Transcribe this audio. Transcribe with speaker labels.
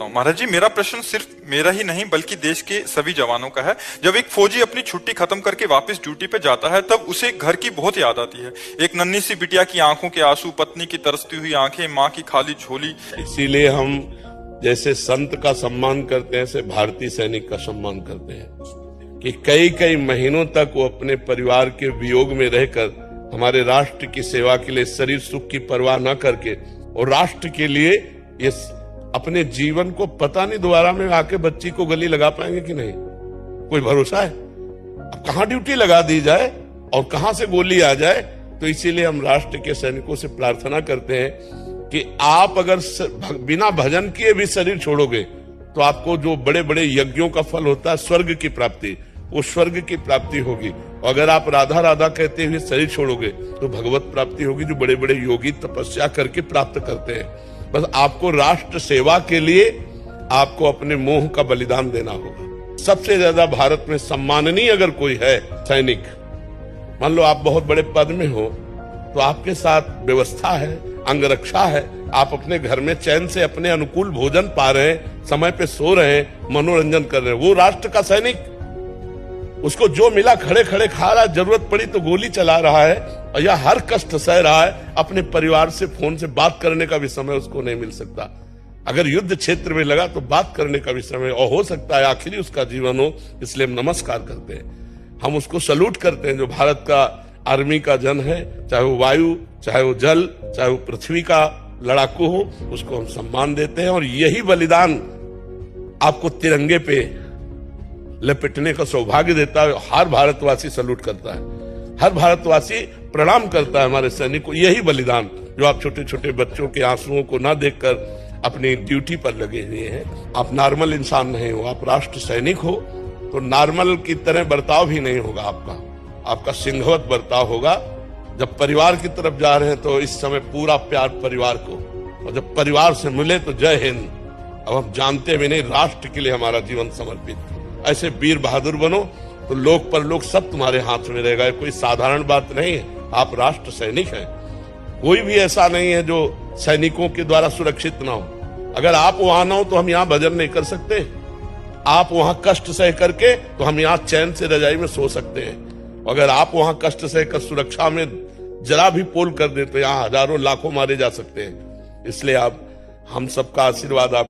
Speaker 1: महाराज जी, मेरा प्रश्न सिर्फ मेरा ही नहीं बल्कि देश के सभी जवानों का है। जब एक फौजी अपनी छुट्टी खत्म करके वापस ड्यूटी पे जाता है तब उसे घर की बहुत याद आती है। एक नन्ही सी बिटिया की आंखों के आंसू, पत्नी की तरसती हुई आंखें, माँ की खाली झोली।
Speaker 2: इसीलिए हम जैसे संत का सम्मान करते हैं ऐसे भारतीय सैनिक का सम्मान करते हैं कि कई कई महीनों तक वो अपने परिवार के वियोग में रहकर हमारे राष्ट्र की सेवा के लिए शरीर सुख की परवाह न करके और राष्ट्र के लिए ये अपने जीवन को पता नहीं दोबारा में आके बच्ची को गली लगा पाएंगे कि नहीं, कोई भरोसा है। अब कहां ड्यूटी लगा दी जाए और कहां से गोली आ जाए। तो इसीलिए हम राष्ट्र के सैनिकों से प्रार्थना करते हैं कि आप अगर बिना भजन किए भी शरीर छोड़ोगे तो आपको जो बड़े बड़े यज्ञों का फल होता है स्वर्ग की प्राप्ति, वो स्वर्ग की प्राप्ति होगी। और अगर आप राधा राधा कहते हुए शरीर छोड़ोगे तो भगवत प्राप्ति होगी, जो बड़े बड़े योगी तपस्या करके प्राप्त करते हैं। बस आपको राष्ट्र सेवा के लिए आपको अपने मोह का बलिदान देना होगा। सबसे ज्यादा भारत में सम्माननीय अगर कोई है सैनिक, मान लो आप बहुत बड़े पद में हो तो आपके साथ व्यवस्था है, अंगरक्षा है, आप अपने घर में चैन से अपने अनुकूल भोजन पा रहे हैं, समय पे सो रहे हैं, मनोरंजन कर रहे हैं। वो राष्ट्र का सैनिक, उसको जो मिला खड़े खड़े खा रहा है, जरूरत पड़ी तो गोली चला रहा है या हर कष्ट सह रहा है। अपने परिवार से फोन से बात करने का भी समय उसको नहीं मिल सकता। अगर युद्ध क्षेत्र में लगा तो बात करने का भी समय, और हो सकता है आखिरी उसका जीवन हो, इसलिए हम नमस्कार करते हैं, हम उसको सल्यूट करते हैं। जो भारत का आर्मी का जन है, चाहे वो वायु, चाहे वो जल, चाहे वो पृथ्वी का लड़ाकू हो, उसको हम सम्मान देते हैं। और यही बलिदान आपको तिरंगे पे लपेटने का सौभाग्य देता है। हर भारतवासी सल्यूट करता है, हर भारतवासी प्रणाम करता है हमारे सैनिक को। यही बलिदान जो आप छोटे छोटे बच्चों के आंसुओं को ना देखकर अपनी ड्यूटी पर लगे हुए हैं। आप नॉर्मल इंसान नहीं हो, आप राष्ट्र सैनिक हो, तो नॉर्मल की तरह बर्ताव भी नहीं होगा आपका सिंहवत बर्ताव होगा। जब परिवार की तरफ जा रहे हैं तो इस समय पूरा प्यार परिवार को, और जब परिवार से मिले तो जय हिंद। अब हम जानते भी नहीं, राष्ट्र के लिए हमारा जीवन समर्पित। ऐसे वीर बहादुर बनो तो लोक परलोक सब तुम्हारे हाथ में रहेगा। कोई साधारण बात नहीं है, आप राष्ट्र सैनिक हैं। कोई भी ऐसा नहीं है जो सैनिकों के द्वारा सुरक्षित ना हो। अगर आप वहां ना हो तो हम यहाँ भजन नहीं कर सकते, आप वहां कष्ट सह करके तो हम यहाँ चैन से रजाई में सो सकते हैं। अगर आप वहां कष्ट सहकर सुरक्षा में जरा भी पोल कर दे तो यहाँ हजारों लाखों मारे जा सकते हैं। इसलिए आप हम सबका आशीर्वाद आप